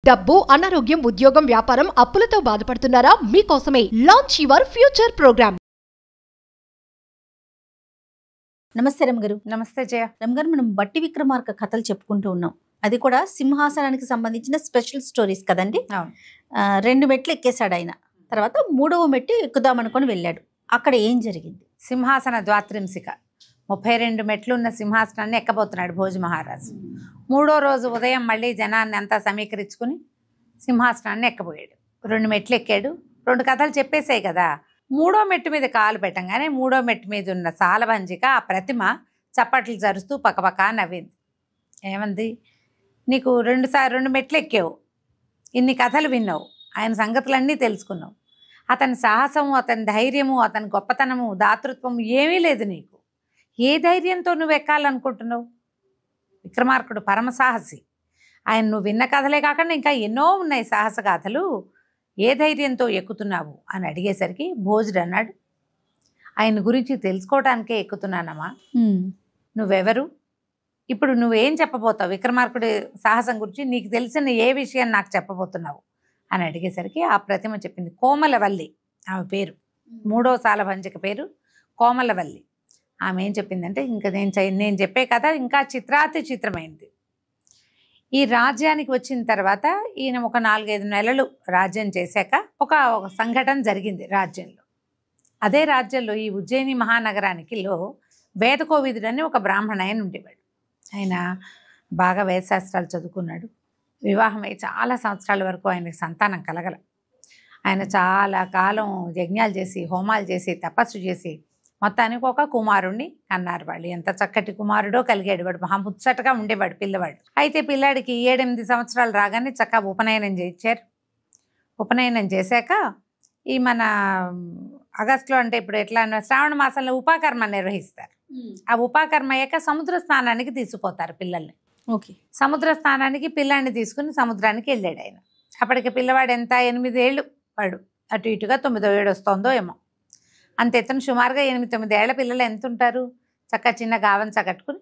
డబ్బు, అనారోగ్యం, ఉద్యోగం, వ్యాపారం, అప్పులతో బాధపడుతున్నారా? మీకోసమే లాంచ్ యువర్ ఫ్యూచర్ ప్రోగ్రామ్. నమస్తే రమగారు. నమస్తే జయ. రమగారు, మనం బట్టి విక్రమార్క కథలు చెప్పుకుంటూ ఉన్నాం. అది కూడా సింహాసనానికి సంబంధించిన స్పెషల్ స్టోరీస్ కదండి. అవును. 2 మెట్లు ఎక్కేశాడు ఆయన. తర్వాత 3వ మెట్టు ఎక్కుదామనుకొని వెళ్ళాడు. అక్కడ ఏం జరిగింది? సింహాసన ద్వాత్రింశిక 32 మెట్లు ఉన్న సింహాసనాన్ని ఎక్కబోతున్నాడు భోజ మహారాజు. 3వ రోజు ఉదయం మళ్ళీ జనాన్ని అంతా సమీకరించుకుని సింహాసనాన్ని ఎక్కబోయాడు. 2 మెట్లు ఎక్కాడు. 2 కథలు చెప్పేసాయి కదా. 3వ మెట్టు మీద కాలు పెట్టంగానే 3వ మెట్టు మీద ఉన్న సాలభంజిక ఆ ప్రతిమ చప్పట్లు జరుస్తూ పక్కపక్క నవ్వింది. ఏమంది? నీకు 2 మెట్లు ఎక్కావు, ఇన్ని కథలు విన్నావు, ఆయన సంగతులన్నీ తెలుసుకున్నావు. అతని సాహసము, అతని ధైర్యము, అతని గొప్పతనము, దాతృత్వం ఏమీ లేదు నీకు. ఏ ధైర్యంతో నువ్వు ఎక్కాలనుకుంటున్నావు? విక్రమార్కుడు పరమ సాహసి. ఆయన నువ్వు విన్న కథలే కాకుండా ఇంకా ఎన్నో ఉన్నాయి సాహస గాథలు. ఏ ధైర్యంతో ఎక్కుతున్నావు అని అడిగేసరికి భోజుడు అన్నాడు, ఆయన గురించి తెలుసుకోవడానికే ఎక్కుతున్నానమ్మా. నువ్వెవరు? ఇప్పుడు నువ్వేం చెప్పబోతావు? విక్రమార్కుడి సాహసం గురించి నీకు తెలిసిన ఏ విషయం నాకు చెప్పబోతున్నావు అని అడిగేసరికి ఆ ప్రతిమ చెప్పింది. కోమలవల్లి ఆమె పేరు. 3వ సాలభంజిక పేరు కోమలవల్లి. ఆమె ఏం చెప్పిందంటే, ఇంకా నేను చెప్పే కథ ఇంకా చిత్రాతి చిత్రమైంది. ఈ రాజ్యానికి వచ్చిన తర్వాత ఈయన ఒక 4-5 నెలలు రాజ్యం చేశాక ఒక సంఘటన జరిగింది రాజ్యంలో. అదే రాజ్యంలో ఈ ఉజ్జయిని మహానగరానికిలో వేదకోవిదుడని ఒక బ్రాహ్మణ ఆయన ఉండేవాడు. ఆయన బాగా వేదశాస్త్రాలు చదువుకున్నాడు. వివాహమై చాలా సంవత్సరాల వరకు ఆయనకి సంతానం కలగల. ఆయన చాలా కాలం యజ్ఞాలు చేసి, హోమాలు చేసి, తపస్సు చేసి మొత్తానికి ఒక కుమారుణ్ణి కన్నారు. వాళ్ళు ఎంత చక్కటి కుమారుడో కలిగాడు. వాడు మహాముచ్చటగా ఉండేవాడు పిల్లవాడు. అయితే పిల్లాడికి 7-8 సంవత్సరాలు రాగానే చక్కగా ఉపనయనం చేయించారు. ఉపనయనం చేశాక ఈ మన ఆగస్టులో, అంటే ఇప్పుడు ఎట్లా శ్రావణ మాసంలో ఉపాకర్మ నిర్వహిస్తారు. ఆ ఉపాకర్మ అయ్యాక సముద్ర స్నానానికి తీసుకుపోతారు పిల్లల్ని. ఓకే. సముద్ర స్నానానికి పిల్లాడిని తీసుకుని సముద్రానికి వెళ్ళాడు ఆయన. అప్పటికి పిల్లవాడు ఎంత 8 ఏళ్ళు, వాడు అటు ఇటుగా 9వ ఏడు వస్తుందో ఏమో. అంత ఎత్తున సుమారుగా 8-9 ఏళ్ల పిల్లలు ఎంత ఉంటారు? చక్క చిన్న గావంచ కట్టుకుని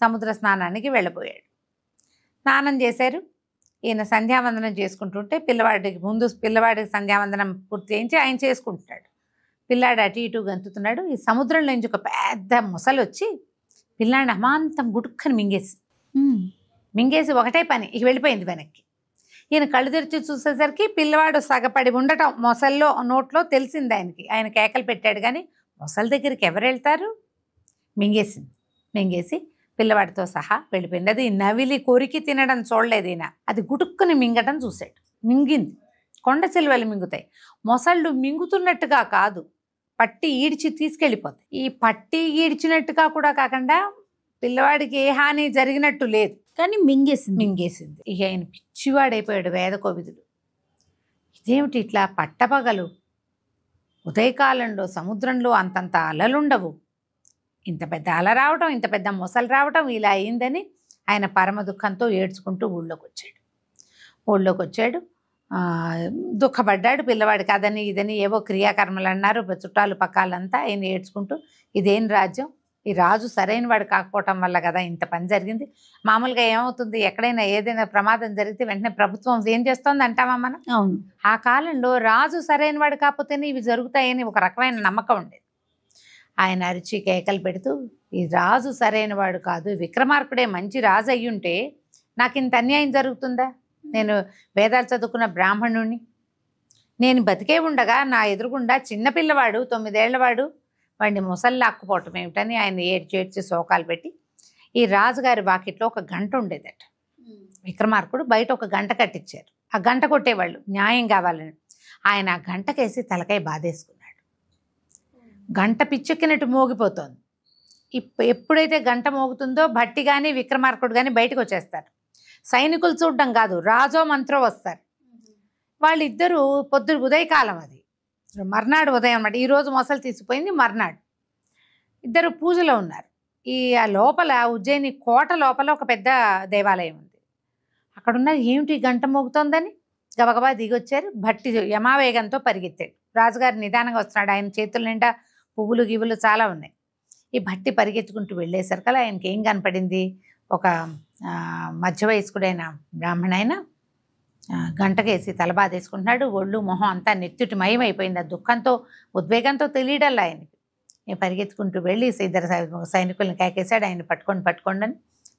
సముద్ర స్నానానికి వెళ్ళిపోయాడు. స్నానం చేశారు. ఈయన సంధ్యావందనం చేసుకుంటుంటే పిల్లవాడికి సంధ్యావందనం పూర్తి చేయించి ఆయన చేసుకుంటున్నాడు. పిల్లాడు అటు ఇటు గంతుతున్నాడు. ఈ సముద్రంలో నుంచి ఒక పెద్ద మొసలు వచ్చి పిల్లాడిని అమాంతం గుడుక్కని మింగేసి ఒకటే పని ఇక వెళ్ళిపోయింది వెనక్కి. ఈయన కళ్ళు తెరిచి చూసేసరికి పిల్లవాడు సగపడి ఉండటం మొసల్లో నోట్లో తెలిసింది ఆయనకి. ఆయన కేకలు పెట్టాడు కానీ మొసలి దగ్గరికి ఎవరు వెళ్తారు? మింగేసి పిల్లవాడితో సహా వెళ్ళిపోయింది. అది నవిలి కొరికి తినడం చూడలేదు ఈయన. అది గుడుక్కుని మింగటం చూశాడు. మింగింది. కొండ చిలువలు మింగుతాయి. మొసళ్ళు మింగుతున్నట్టుగా కాదు, పట్టి ఈడ్చి తీసుకెళ్ళిపోతాయి. ఈ పట్టి ఈడ్చినట్టుగా కూడా కాకుండా పిల్లవాడికి ఏ హాని జరిగినట్టు లేదు, కానీ మింగేసింది. ఇక ఆయన పిచ్చివాడైపోయాడు వేదకోవిదుడు. ఇదేమిటి ఇట్లా పట్టపగలు ఉదయకాలంలో సముద్రంలో అంతంత అలలుండవు, ఇంత పెద్ద అల రావటం, ఇంత పెద్ద మొసలు రావటం, ఇలా అయిందని ఆయన పరమ దుఃఖంతో ఏడ్చుకుంటూ ఊళ్ళోకి వచ్చాడు. దుఃఖపడ్డాడు. పిల్లవాడికి అదని ఇదని ఏవో క్రియాకర్మలు అన్నారు చుట్టాలు పక్కాలంతా. ఆయన ఏడ్చుకుంటూ, ఇదేం రాజ్యం, ఈ రాజు సరైన వాడు కాకపోవటం వల్ల కదా ఇంత పని జరిగింది. మామూలుగా ఏమవుతుంది, ఎక్కడైనా ఏదైనా ప్రమాదం జరిగితే వెంటనే ప్రభుత్వం ఏం చేస్తోంది అంటామా మనం? అవును. ఆ కాలంలో రాజు సరైన వాడు కాకపోతేనే ఇవి జరుగుతాయని ఒక రకమైన నమ్మకం ఉండేది. ఆయన అరిచి కేకలు పెడుతూ, ఈ రాజు సరైన వాడు కాదు, విక్రమార్కుడే మంచి రాజు అయ్యుంటే నాకు ఇంత అన్యాయం జరుగుతుందా? నేను వేదాలు చదువుకున్న బ్రాహ్మణుణ్ణి, నేను బతికే ఉండగా నా ఎదురుగుండా చిన్నపిల్లవాడు 9 ఏళ్లవాడు వాడిని మొసలు లాక్కుపోవటం ఏమిటని ఆయన ఏడ్చి శోకాలు పెట్టి, ఈ రాజుగారి వాకిట్లో ఒక గంట ఉండేదట. విక్రమార్కుడు బయట ఒక గంట కట్టించారు. ఆ గంట కొట్టేవాళ్ళు న్యాయం కావాలని. ఆయన ఆ గంటకేసి తలకాయ బాధేసుకున్నాడు. గంట పిచ్చెక్కినట్టు మోగిపోతోంది. ఎప్పుడైతే గంట మోగుతుందో భట్టి కానీ విక్రమార్కుడు కానీ బయటకు వచ్చేస్తారు. సైనికులు చూడడం కాదు, రాజో మంత్రో వస్తారు. వాళ్ళిద్దరూ ఉదయకాలం, అది మర్నాడు ఉదయం అన్నమాట. ఈరోజు మొసలు తీసిపోయింది, మర్నాడు ఇద్దరు పూజలో ఉన్నారు. లోపల ఉజ్జయిని కోట లోపల ఒక పెద్ద దేవాలయం ఉంది. అక్కడున్న ఏమిటి గంట మోగుతోందని గబగబా దిగొచ్చారు. భట్టి యమావేగంతో పరిగెత్తాడు. రాజుగారు నిదానంగా వస్తున్నాడు. ఆయన చేతుల నిండా పువ్వులు గివ్వులు చాలా ఉన్నాయి. ఈ భట్టి పరిగెత్తుకుంటూ వెళ్ళేసరికల్లా ఆయనకి ఏం కనపడింది? ఒక మధ్య వయస్కుడైన బ్రాహ్మణ ఆయన గంటకేసి తలబాదేసుకుంటున్నాడు. ఒళ్ళు మొహం అంతా నెత్తుటి మయమైపోయింది. ఆ దుఃఖంతో ఉద్వేగంతో తెలియడల్లా ఆయనకి. నేను పరిగెత్తుకుంటూ వెళ్ళి ఇద్దరు సైనికులను కేకేశాడు. ఆయన పట్టుకోండి అని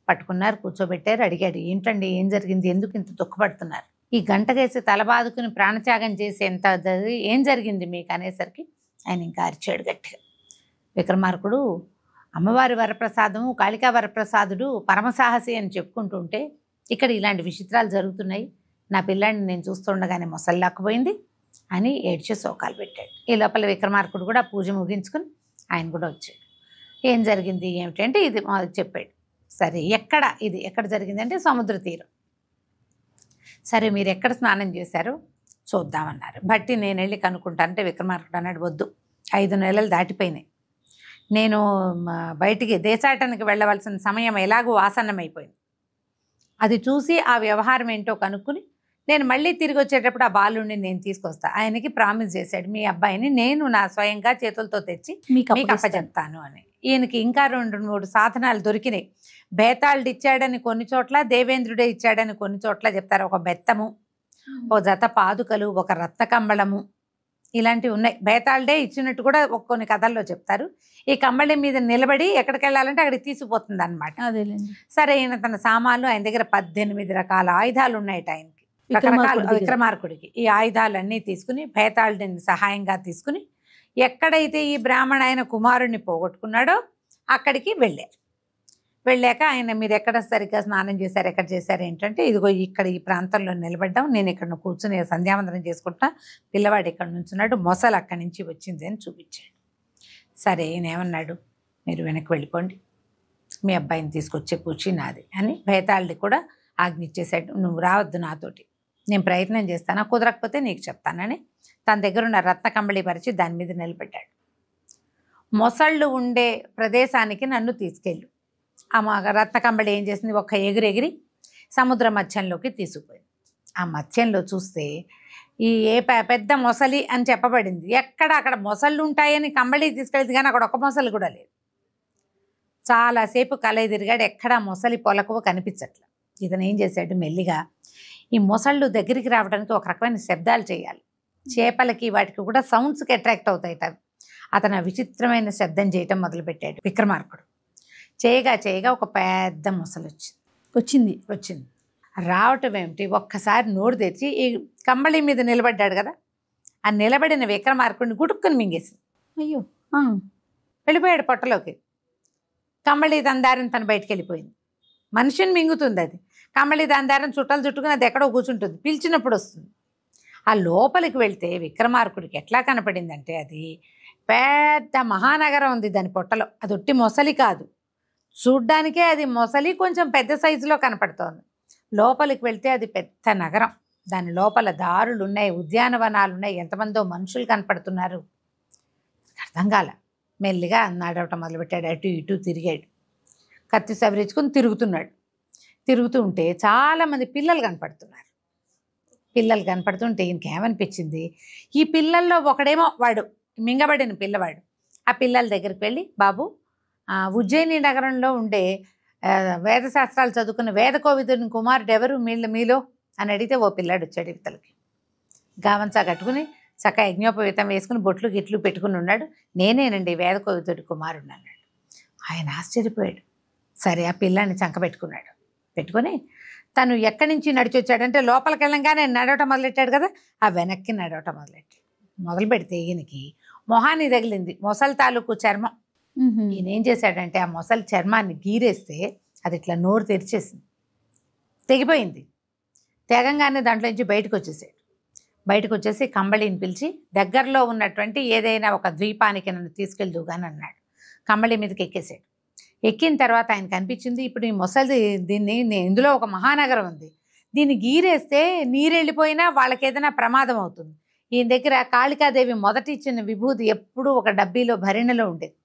పట్టుకున్నారు, కూర్చోబెట్టారు. అడిగాడు, ఏంటండి, ఏం జరిగింది, ఎందుకు ఇంత దుఃఖపడుతున్నారు? ఈ గంటకేసి తలబాదుకుని ప్రాణత్యాగం చేసేంత ఏం జరిగింది మీకు అనేసరికి ఆయన ఇంకా అరిచాడు గట్టిగా. విక్రమార్కుడు అమ్మవారి వరప్రసాదము, కాళికా వరప్రసాదుడు పరమసాహసి అని చెప్పుకుంటుంటే ఇక్కడ ఇలాంటి విచిత్రాలు జరుగుతున్నాయి. నా పిల్లాడిని నేను చూస్తుండగానే మొసల్లాక్కుపోయింది అని ఏడ్చే శోకాలు పెట్టాడు. ఈ లోపల విక్రమార్కుడు కూడా పూజ ముగించుకుని ఆయన కూడా వచ్చాడు. ఏం జరిగింది ఏమిటంటే ఇది చెప్పాడు. సరే, ఎక్కడ జరిగిందంటే సముద్ర తీరం. సరే, మీరు ఎక్కడ స్నానం చేశారో చూద్దామన్నారు. బట్టి నేను వెళ్ళి కనుక్కుంటానంటే విక్రమార్కుడు అన్నాడు, వద్దు, 5 నెలలు దాటిపోయినాయి. నేను బయటికి దేశాటనకి వెళ్ళవలసిన సమయం ఎలాగూ ఆసన్నమైపోయింది. అది చూసి ఆ వ్యవహారం ఏంటో కనుక్కుని నేను మళ్ళీ తిరిగి వచ్చేటప్పుడు ఆ బాలుడిని నేను తీసుకొస్తా. ఆయనకి ప్రామిస్ చేశాడు, మీ అబ్బాయిని నేను నా స్వయంగా చేతులతో తెచ్చి మీకు అప్పచెప్తాను అని. ఈయనకి ఇంకా 2-3 సాధనాలు దొరికినాయి. బేతాళుడు ఇచ్చాడని కొన్ని చోట్ల, దేవేంద్రుడే ఇచ్చాడని కొన్ని చోట్ల చెప్తారు. ఒక బెత్తము, ఒక జత పాదుకలు, ఒక రత్న కంబళము, ఇలాంటివి ఉన్నాయి. బేతాళుడే ఇచ్చినట్టు కూడా కొన్ని కథల్లో చెప్తారు. ఈ కంబళి మీద నిలబడి ఎక్కడికి వెళ్ళాలంటే అక్కడికి తీసుకుపోతుంది అనమాట. సరే, ఈయన తన సామాన్లు, ఆయన దగ్గర 18 రకాల ఆయుధాలు ఉన్నాయట ఆయనకి, రకరకాల విక్రమార్కుడికి. ఈ ఆయుధాలన్నీ తీసుకుని బేతాళుడిని సహాయంగా తీసుకుని ఎక్కడైతే ఈ బ్రాహ్మణ కుమారుడిని పోగొట్టుకున్నాడో అక్కడికి వెళ్ళాక ఆయన, మీరు ఎక్కడ సరిగ్గా స్నానం చేశారు, ఎక్కడ చేశారు ఏంటంటే, ఇదిగో ఇక్కడ ఈ ప్రాంతంలో నిలబడ్డాం, నేను ఇక్కడ కూర్చుని సంధ్యావందనం చేసుకుంటా, పిల్లవాడు ఇక్కడ నుంచున్నాడు, మొసలు అక్కడి నుంచి వచ్చింది అని చూపించాడు. సరే, ఏమన్నాడు, మీరు వెనక్కి వెళ్ళిపోండి, మీ అబ్బాయిని తీసుకొచ్చే పూచి నాది అని బేతాళుడి కూడా ఆజ్ఞిచ్చేశాడు. నువ్వు రావద్దు నాతోటి, నేను ప్రయత్నం చేస్తాను, కుదరకపోతే నీకు చెప్తానని తన దగ్గర ఉన్న రత్న కంబళి పరిచి దాని మీద నిలబెట్టాడు. మొసళ్ళు ఉండే ప్రదేశానికి నన్ను తీసుకెళ్ళు. ఆ రత్న కంబళి ఏం చేసింది, ఒక్క ఎగిరి సముద్ర మధ్యంలోకి తీసుకుపోయింది. ఆ మధ్యంలో చూస్తే ఈ పెద్ద మొసలి అని చెప్పబడింది. అక్కడ మొసళ్ళు ఉంటాయని కంబళి తీసుకెళ్తే కానీ అక్కడ ఒక మొసలి కూడా లేదు. చాలాసేపు కలయి తిరిగాడు, ఎక్కడా మొసలి పొలకువ కనిపించట్లేదు. ఇతను ఏం చేశాడు, మెల్లిగా ఈ మొసళ్ళు దగ్గరికి రావడానికి ఒక రకమైన శబ్దాలు చేయాలి. చేపలకి వాటికి కూడా సౌండ్స్కి అట్రాక్ట్ అవుతాయి. అతను విచిత్రమైన శబ్దం చేయటం మొదలుపెట్టాడు విక్రమార్కుడు. చేయగా ఒక పెద్ద మొసలు వచ్చింది. రావటం ఏమిటి, ఒక్కసారి నోరు తెరిచి ఈ కంబళి మీద నిలబడ్డాడు కదా, ఆ నిలబడిన విక్రమార్కుడిని గుడుక్కుని మింగేసింది. అయ్యో, వెళ్ళిపోయాడు పొట్టలోకి. కంబళి దందారం తను బయటికి వెళ్ళిపోయింది. మనిషిని మింగుతుంది అది. కంబళి దందారం చుట్టాలు చుట్టుకుని అది ఎక్కడో కూర్చుంటుంది, పిలిచినప్పుడు వస్తుంది. ఆ లోపలికి వెళ్తే విక్రమార్కుడికి ఎట్లా కనపడిందంటే, అది పెద్ద మహానగరం ఉంది దాని పొట్టలో. అది ఒట్టి మొసలి కాదు, చూడ్డానికే అది మొసలి కొంచెం పెద్ద సైజులో కనపడుతోంది. లోపలికి వెళ్తే అది పెద్ద నగరం. దాని లోపల దారులు ఉన్నాయి, ఉద్యానవనాలు ఉన్నాయి, ఎంతమందో మనుషులు కనపడుతున్నారు. అర్థం కాల. మెల్లిగా నడవటం మొదలుపెట్టాడు. అటు ఇటు తిరిగాడు, కత్తి సవరించుకుని తిరుగుతూ ఉంటే చాలామంది పిల్లలు కనపడుతుంటే ఈయనకేమనిపించింది, ఈ పిల్లల్లో ఒకడేమో వాడు మింగబడిన పిల్లవాడు. ఆ పిల్లల దగ్గరికి వెళ్ళి, బాబు, ఉజ్జయిని నగరంలో ఉండే వేదశాస్త్రాలు చదువుకున్న వేదకోవిదుని కుమారుడు ఎవరు మీలో అని అడిగితే ఓ పిల్లాడు వచ్చాడు. ఇవతలకి గావంచా కట్టుకుని చక్క యజ్ఞోపవీతం వేసుకుని బొట్లు గిట్లు పెట్టుకుని ఉన్నాడు. నేనేనండి వేదకోవిదుడి కుమారుడు అన్నాడు. ఆయన ఆశ్చర్యపోయాడు. సరే, ఆ పిల్లాన్ని పెట్టుకొని తను ఎక్కడి నుంచి నడిచి వచ్చాడంటే, లోపలికి వెళ్ళంగానే నడవటం మొదలెట్టాడు కదా, ఆ వెనక్కి నడవటం మొదలు పెడితే ఈయనకి మొహాన్ని తగిలింది మొసలి తాలూకు చర్మం. ఈయన ఏం చేశాడంటే, ఆ మొసలి చర్మాన్ని గీరేస్తే అది ఇట్లా నోరు తెరిచేసింది, తెగిపోయింది. తెగంగానే దాంట్లో నుంచి బయటకు వచ్చేసి కంబళిని పిలిచి, దగ్గరలో ఉన్నటువంటి ఏదైనా ఒక ద్వీపానికి నన్ను తీసుకెళ్దుగాని అన్నాడు. కంబళి మీదకి ఎక్కేసాడు. ఎక్కిన తర్వాత ఆయనకు అనిపించింది, ఇప్పుడు ఈ మొసలి ఇందులో ఒక మహానగరం ఉంది, దీన్ని గీరేస్తే నీరు వెళ్ళిపోయినా వాళ్ళకి ఏదైనా ప్రమాదం అవుతుంది. ఈయన దగ్గర కాళికాదేవి మొదటి ఇచ్చిన విభూది ఎప్పుడూ ఒక డబ్బీలో భరిణలో ఉండేది.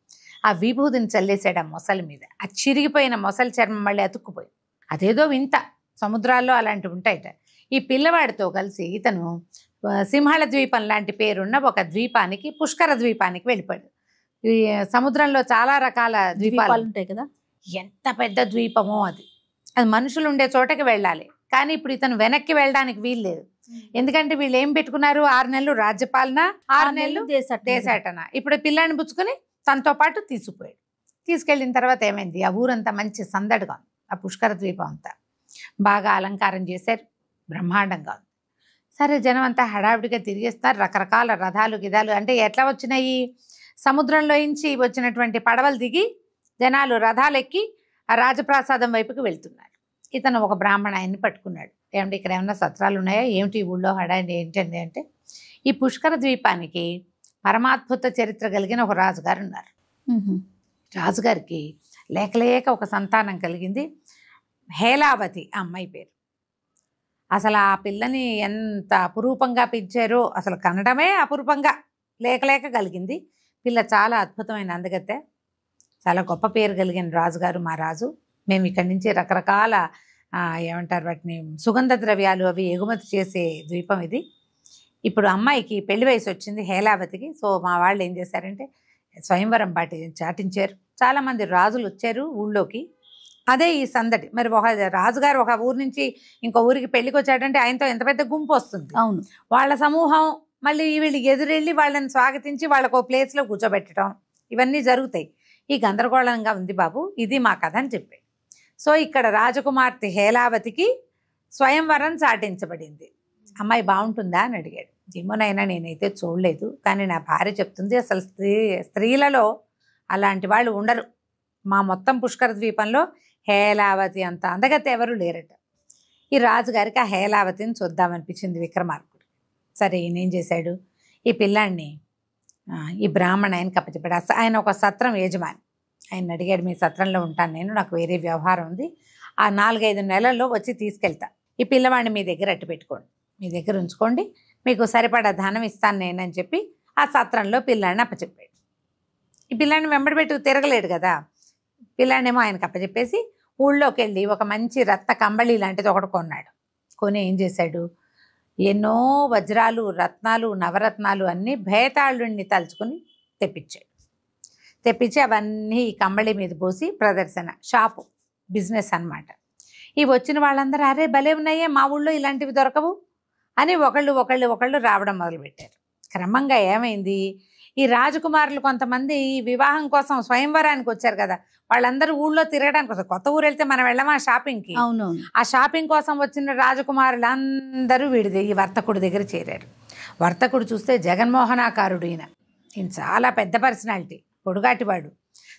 ఆ విభూతిని చల్లేశాడు ఆ మొసలి మీద. ఆ చిరిగిపోయిన మొసలి చర్మం మళ్ళీ అతుక్కుపోయింది. అదేదో వింత, సముద్రాల్లో అలాంటివి ఉంటాయట. ఈ పిల్లవాడితో కలిసి ఇతను సింహళ ద్వీపం లాంటి పేరున్న ఒక ద్వీపానికి, పుష్కర ద్వీపానికి వెళ్ళిపోయాడు. ఈ సముద్రంలో చాలా రకాల ద్వీపాలు ఉంటాయి కదా, ఎంత పెద్ద ద్వీపమో అది. అది మనుషులు ఉండే చోటకి వెళ్ళాలి. కానీ ఇప్పుడు ఇతను వెనక్కి వెళ్ళడానికి వీలు లేదు. ఎందుకంటే వీళ్ళు ఏం పెట్టుకున్నారు, 6 నెలలు రాజ్యపాలన, 6 నెలలు దేశాటన. ఇప్పుడు పిల్లాన్ని పుచ్చుకొని తనతో పాటు తీసుకుపోయాడు. తీసుకెళ్ళిన తర్వాత ఏమైంది, ఆ ఊరంతా మంచి సందడిగా ఉంది. ఆ పుష్కర ద్వీపం అంతా బాగా అలంకారం చేశారు, బ్రహ్మాండంగా ఉంది. సరే జనం అంతా హడావిడిగా తిరిగేస్తారు. రకరకాల రథాలు గిదాలు, అంటే ఎట్లా వచ్చినాయి, సముద్రంలో నుంచి వచ్చినటువంటి పడవలు దిగి జనాలు రథాలు ఎక్కి ఆ రాజప్రాసాదం వైపుకి వెళ్తున్నారు. ఇతను ఒక బ్రాహ్మణ ఆయన్ని పట్టుకున్నాడు. ఏమంటే ఇక్కడ ఏమన్నా సత్రాలు ఉన్నాయా, ఏమిటి ఊళ్ళో హడావిడి ఏంటండి అంటే, ఈ పుష్కర ద్వీపానికి పరమాద్భుత చరిత్ర కలిగిన ఒక రాజుగారు ఉన్నారు. రాజుగారికి లేక ఒక సంతానం కలిగింది. హేలావతి ఆ అమ్మాయి పేరు. అసలు ఆ పిల్లని ఎంత అపురూపంగా పెంచారో, అసలు కనడమే అపురూపంగా లేక కలిగింది. పిల్ల చాలా అద్భుతమైన అందగత్తె, చాలా గొప్ప పేరు కలిగిన రాజుగారు మా రాజు. మేము ఇక్కడి నుంచి రకరకాల ఏమంటారు వాటిని, సుగంధ ద్రవ్యాలు అవి ఎగుమతి చేసే ద్వీపం ఇది. ఇప్పుడు అమ్మాయికి పెళ్లి వయసు వచ్చింది హేలావతికి. సో మా వాళ్ళు ఏం చేశారంటే స్వయంవరం చాటించారు. చాలామంది రాజులు వచ్చారు ఊళ్ళోకి. అదే ఈ సందడి. మరి ఒక రాజుగారు ఒక ఊరు నుంచి ఇంకో ఊరికి పెళ్లికి వచ్చాడంటే ఆయనతో ఎంత పెద్ద గుంపు వస్తుంది. అవును, వాళ్ళ సమూహం మళ్ళీ వీళ్ళు ఎదురెళ్ళి వాళ్ళని స్వాగతించి వాళ్ళకు ఒక ప్లేస్లో కూర్చోబెట్టడం, ఇవన్నీ జరుగుతాయి. ఈ గందరగోళంగా ఉంది బాబు, ఇది మా కథ అని చెప్పాడు. సో ఇక్కడ రాజకుమార్తె హేలావతికి స్వయంవరం చాటించబడింది. అమ్మాయి బాగుంటుందా అని అడిగాడు. ఏమోనైనా నేనైతే చూడలేదు, కానీ నా భార్య చెప్తుంది అసలు స్త్రీలలో అలాంటి వాళ్ళు ఉండరు. మా మొత్తం పుష్కర ద్వీపంలో హేలావతి అంత అందగతే ఎవరు లేరట. ఈ రాజుగారికి ఆ హేలావతిని చూద్దామనిపించింది విక్రమార్కుడు. సరే ఈయనేం చేశాడు, ఈ పిల్లాన్ని ఈ బ్రాహ్మణ ఆయనకి అప్పచెప్పాడు. ఆయన ఒక సత్రం యజమాని. ఆయన అడిగాడు, మీ సత్రంలో ఉంటాను నేను, నాకు వేరే వ్యవహారం ఉంది, ఆ 4-5 నెలల్లో వచ్చి తీసుకెళ్తా. ఈ పిల్లవాడిని మీ దగ్గర అట్టు పెట్టుకోండి, మీ దగ్గర ఉంచుకోండి, మీకు సరిపడా ధనం ఇస్తాను నేనని చెప్పి ఆ సత్రంలో పిల్లాడిని అప్పచెప్పాడు. ఈ పిల్లాడిని వెంబడిపెట్టు తిరగలేడు కదా. పిల్లాడినేమో ఆయనకు అప్పచెప్పేసి ఊళ్ళోకి వెళ్ళి ఒక మంచి రత్న కంబళి లాంటిది ఒకటి కొన్నాడు. కొని ఏం చేశాడు, ఎన్నో వజ్రాలు, రత్నాలు, నవరత్నాలు అన్నీ భేతాళుణ్ణి తలుచుకుని తెప్పించి అవన్నీ ఈ కంబళి మీద పోసి ప్రదర్శన, షాపు, బిజినెస్ అన్నమాట. ఇవి వచ్చిన వాళ్ళందరూ అరే భలే ఉన్నాయే, మా ఊళ్ళో ఇలాంటివి దొరకవు అని ఒకళ్ళు రావడం మొదలుపెట్టారు. క్రమంగా ఏమైంది, ఈ రాజకుమారులు కొంతమంది వివాహం కోసం స్వయంవరానికి వచ్చారు కదా, వాళ్ళందరూ ఊళ్ళో తిరగడానికి వస్తారు. కొత్త ఊరు వెళ్తే మనం వెళ్ళమా షాపింగ్కి, ఆ షాపింగ్ కోసం వచ్చిన రాజకుమారులు అందరూ ఈ వర్తకుడి దగ్గర చేరారు. వర్తకుడు చూస్తే జగన్మోహనాకారుడు. ఈయన చాలా పెద్ద పర్సనాలిటీ, పొడుగాటివాడు,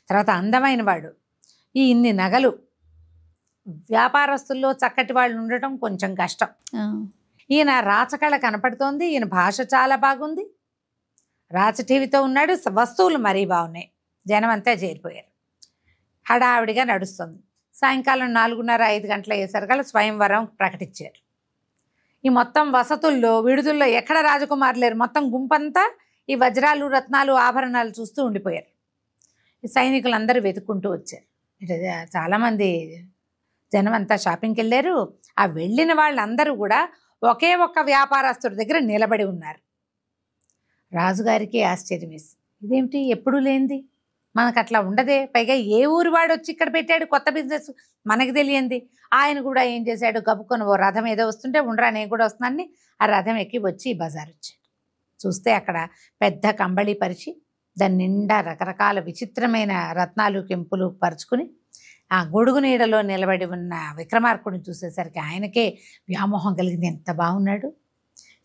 తర్వాత అందమైన వాడు, ఇన్ని నగలు, వ్యాపారస్తుల్లో చక్కటి వాళ్ళు ఉండటం కొంచెం కష్టం. ఈయన రాచకళ కనపడుతోంది, ఈయన భాష చాలా బాగుంది, రాచటీవితో ఉన్నాడు, వస్తువులు మరీ బాగున్నాయి. జనం అంతా చేరిపోయారు, హడావిడిగా నడుస్తుంది. సాయంకాలం 4:30-5 గంటల అయ్యేసరికల్లా స్వయంవరం ప్రకటించారు. ఈ మొత్తం వసతుల్లో విడుదల్లో ఎక్కడ రాజకుమారు లేరు. మొత్తం గుంపంతా ఈ వజ్రాలు, రత్నాలు, ఆభరణాలు చూస్తూ ఉండిపోయారు. ఈ సైనికులందరూ వెతుక్కుంటూ వచ్చారు. చాలామంది జనం అంతా షాపింగ్కి వెళ్ళారు. ఆ వెళ్ళిన వాళ్ళందరూ కూడా ఒకే ఒక్క వ్యాపారస్తుడి దగ్గర నిలబడి ఉన్నారు. రాజుగారికి ఆశ్చర్యం వేసి, ఇదేమిటి ఎప్పుడూ లేనిది, మనకు అట్లా ఉండదే, పైగా ఏ ఊరు వాడు వచ్చి ఇక్కడ పెట్టాడు కొత్త బిజినెస్, మనకు తెలియంది. ఆయన కూడా ఏం చేశాడు, గబుకొని ఓ రథం ఏదో వస్తుంటే ఉండరా నేను కూడా వస్తున్నాను, ఆ రథం ఎక్కి వచ్చి బజార్ వచ్చాడు. చూస్తే అక్కడ పెద్ద కంబళి పరిచి దాని నిండా రకరకాల విచిత్రమైన రత్నాలు, కెంపులు పరుచుకుని ఆ గొడుగు నీడలో నిలబడి ఉన్న విక్రమార్కుడిని చూసేసరికి ఆయనకే వ్యామోహం కలిగింది. ఎంత బాగున్నాడు,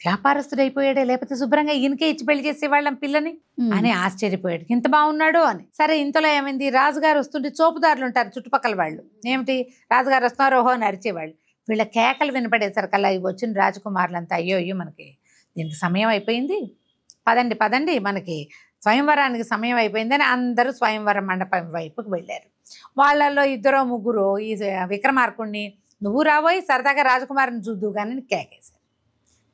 వ్యాపారస్తుడైపోయాడే, లేకపోతే శుభ్రంగా ఈయనకే ఇచ్చి పెళ్లి చేసేవాళ్ళం పిల్లని అని ఆశ్చర్యపోయాడు. ఇంత బాగున్నాడు అని. సరే ఇంతలో ఏమైంది, రాజుగారు వస్తుంటే చోపుదారులు ఉంటారు చుట్టుపక్కల వాళ్ళు, ఏమిటి రాజుగారు వస్తున్నారు ఓహో అని అరిచేవాళ్ళు. వీళ్ళ కేకలు వినపడేసరికల్లా ఇవి వచ్చిన రాజకుమారులంతా అయ్యో మనకి దీనికి సమయం అయిపోయింది, పదండి మనకి స్వయంవరానికి సమయం అయిపోయిందని అందరూ స్వయంవర మండపం వైపుకి వెళ్ళారు. వాళ్ళల్లో 2-3 ఈ విక్రమార్కుడిని నువ్వు రాబోయి సరదాగా రాజకుమారిని చూద్దు కానీ కేకేశారు,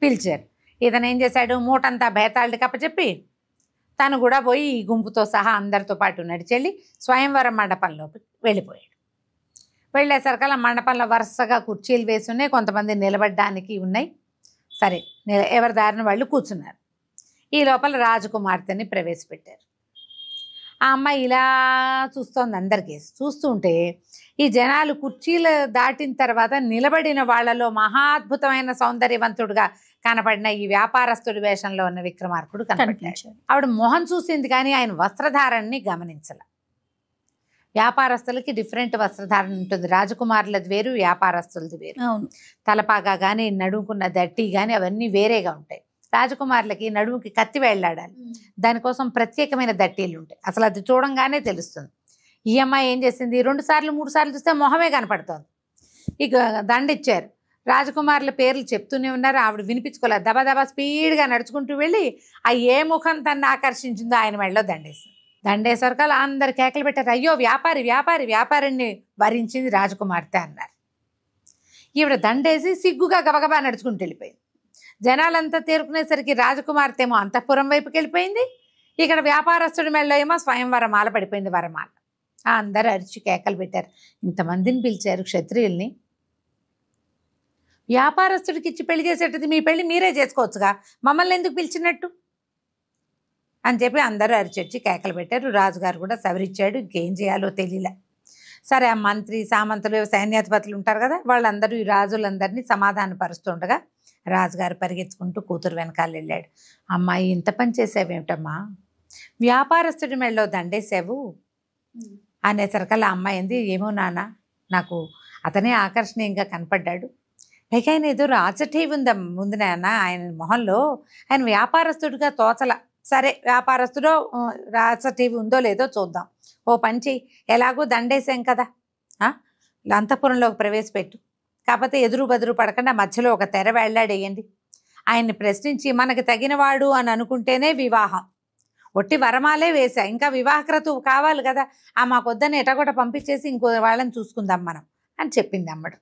పిలిచారు. ఇతను ఏం చేశాడు, మూటంతా భేతాళుడికి అప్పచెప్పి తను కూడా పోయి ఈ గుంపుతో సహా అందరితో పాటు నడిచెళ్ళి స్వయంవరం మండపంలోకి వెళ్ళిపోయాడు. వెళ్ళేసరికల్లా మండపంలో వరుసగా కుర్చీలు వేసి ఉన్నాయి, కొంతమంది నిలబడడానికి ఉన్నాయి. సరే ఎవరి దారిన వాళ్ళు కూర్చున్నారు. ఈ లోపల రాజకుమార్తెని ప్రవేశపెట్టారు. ఆ అమ్మాయి ఇలా చూస్తోంది అందరికీ. చూస్తూ ఉంటే ఈ జనాలు కుర్చీలు దాటిన తర్వాత నిలబడిన వాళ్ళలో మహాద్భుతమైన సౌందర్యవంతుడుగా కనపడిన ఈ వ్యాపారస్తుడి వేషంలో ఉన్న విక్రమార్కుడు కనపడ్డాడు. ఆవిడ మొహం చూసింది కానీ ఆయన వస్త్రధారణని గమనించాల. వ్యాపారస్తులకి డిఫరెంట్ వస్త్రధారణ ఉంటుంది. రాజకుమారులది వేరు, వ్యాపారస్తులది వేరు. తలపాగా కానీ నడుముకున్న దట్టి కానీ అవన్నీ వేరేగా ఉంటాయి. రాజకుమారులకి నడుముకి కత్తి వేళ్లాడాలి, దానికోసం ప్రత్యేకమైన దట్టీలు ఉంటాయి. అసలు అది చూడంగానే తెలుస్తుంది. ఈ అమ్మాయి ఏం చేసింది, 2 సార్లు 3 సార్లు చూస్తే మొహమే కనపడుతోంది. ఇక దండిచ్చారు. రాజకుమారుల పేర్లు చెప్తూనే ఉన్నారు. ఆవిడ వినిపించుకోలేదు. దబా స్పీడ్గా నడుచుకుంటూ వెళ్ళి ఆ ఏ ముఖం తన్ని ఆకర్షించిందో ఆయన మెడలో దండేసింది. దండేసరికల్లా అందరు కేకలు పెట్టారు, అయ్యో వ్యాపారి వ్యాపారి వ్యాపారిని వరించింది రాజకుమార్తె అన్నారు. ఈవిడ దండేసి సిగ్గుగా గబగబా నడుచుకుంటూ వెళ్ళిపోయింది. జనాలంతా తేరుకునేసరికి రాజకుమార్తె ఏమో అంతఃపురం వైపుకి వెళ్ళిపోయింది. ఇక్కడ వ్యాపారస్తుడి మెడలో ఏమో స్వయంవరమాల పడిపోయింది, వరమాల. అందరూ అరిచి కేకలు పెట్టారు. ఇంతమందిని పిలిచారు క్షత్రియుల్ని, వ్యాపారస్తుడికి ఇచ్చి పెళ్లి చేసేటది మీ పెళ్లి మీరే చేసుకోవచ్చుగా, మమ్మల్ని ఎందుకు పిలిచినట్టు అని చెప్పి అందరూ అరిచొచ్చి కేకలు పెట్టారు. రాజుగారు కూడా సవరించాడు. ఇంకేం చేయాలో తెలియలే. సరే, ఆ మంత్రి సామంతులు సైన్యాధిపతులు ఉంటారు కదా, వాళ్ళందరూ ఈ రాజులందరినీ సమాధానపరుస్తుండగా రాజుగారు పరిగెత్తుకుంటూ కూతురు వెనకాల వెళ్ళాడు. అమ్మాయి ఇంత పని చేసావేమిటమ్మా, వ్యాపారస్తుడి మెడలో దండేసావు అనేసరికల్లా అమ్మాయి ఏంది, ఏమో నాన్న, నాకు అతనే ఆకర్షణీయంగా కనపడ్డాడు, పైగా ఆయన ఏదో రాజఠీవి ఉంది నాన్న ఆయన మొహంలో, ఆయన వ్యాపారస్తుడిగా తోచల. సరే, వ్యాపారస్తుడో రాజఠీవి ఉందో లేదో చూద్దాం. ఓ పంచి, ఎలాగో దండేసాం కదా, అంతఃపురంలోకి ప్రవేశపెట్టు. కాకపోతే ఎదురు బదురు పడకుండా మధ్యలో ఒక తెర వేళ్లాడేయండి. ఆయన్ని ప్రశ్నించి మనకు తగినవాడు అని అనుకుంటేనే వివాహం. ఒట్టి వరమాలే వేసా, ఇంకా వివాహక్రతువు కావాలి కదా, మాకొద్దని ఎటగొట పంపించేసి ఇంకో వాళ్ళని చూసుకుందాం మనం అని చెప్పింది అమ్మడు.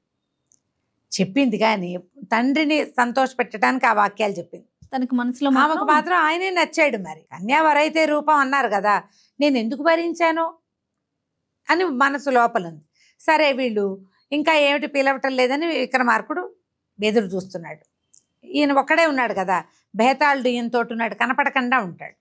చెప్పింది కానీ తండ్రిని సంతోషపెట్టడానికి ఆ వాక్యాలు చెప్పింది. తనకు మనసులో ఆమెకు మాత్రం ఆయనే నచ్చాడు. మరి కన్యావరైతే రూపం అన్నారు కదా, నేను ఎందుకు భరించాను అని మనసు లోపల ఉంది. సరే, వీళ్ళు ఇంకా ఏమిటి పిలవటం లేదని విక్రమార్కుడు ఎదురు చూస్తున్నాడు. ఈయన ఒక్కడే ఉన్నాడు కదా, బేతాళుడు ఈయనతో ఉన్నాడు, కనపడకుండా ఉంటాడు.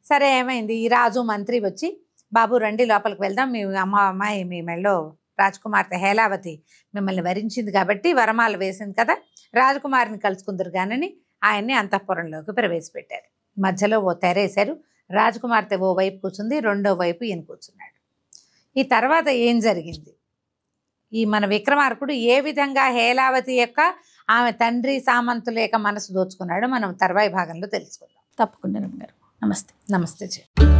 సరే, ఏమైంది, ఈ రాజు మంత్రి వచ్చి, బాబు రండి లోపలికి వెళ్దాం, మీ అమ్మాయి మీ మెళ్ళో రాజకుమార్తె హేలావతి మిమ్మల్ని వరించింది కాబట్టి వరమాల వేసింది కదా, రాజకుమారిని కలుసుకుందరు కానని ఆయన్ని అంతఃపురంలోకి ప్రవేశపెట్టారు. మధ్యలో ఓ తెరేశారు. రాజకుమార్తె ఓ వైపు కూర్చుంది, రెండో వైపు ఈయన కూర్చున్నాడు. ఈ తర్వాత ఏం జరిగింది, ఈ మన విక్రమార్కుడు ఏ విధంగా హేలావతి యొక్క ఆమె తండ్రి సామంతుల యొక్క మనసు దోచుకున్నాడో మనం తర్వాయి భాగంలో తెలుసుకుందాం. తప్పకుండా. నమస్తే. నమస్తే.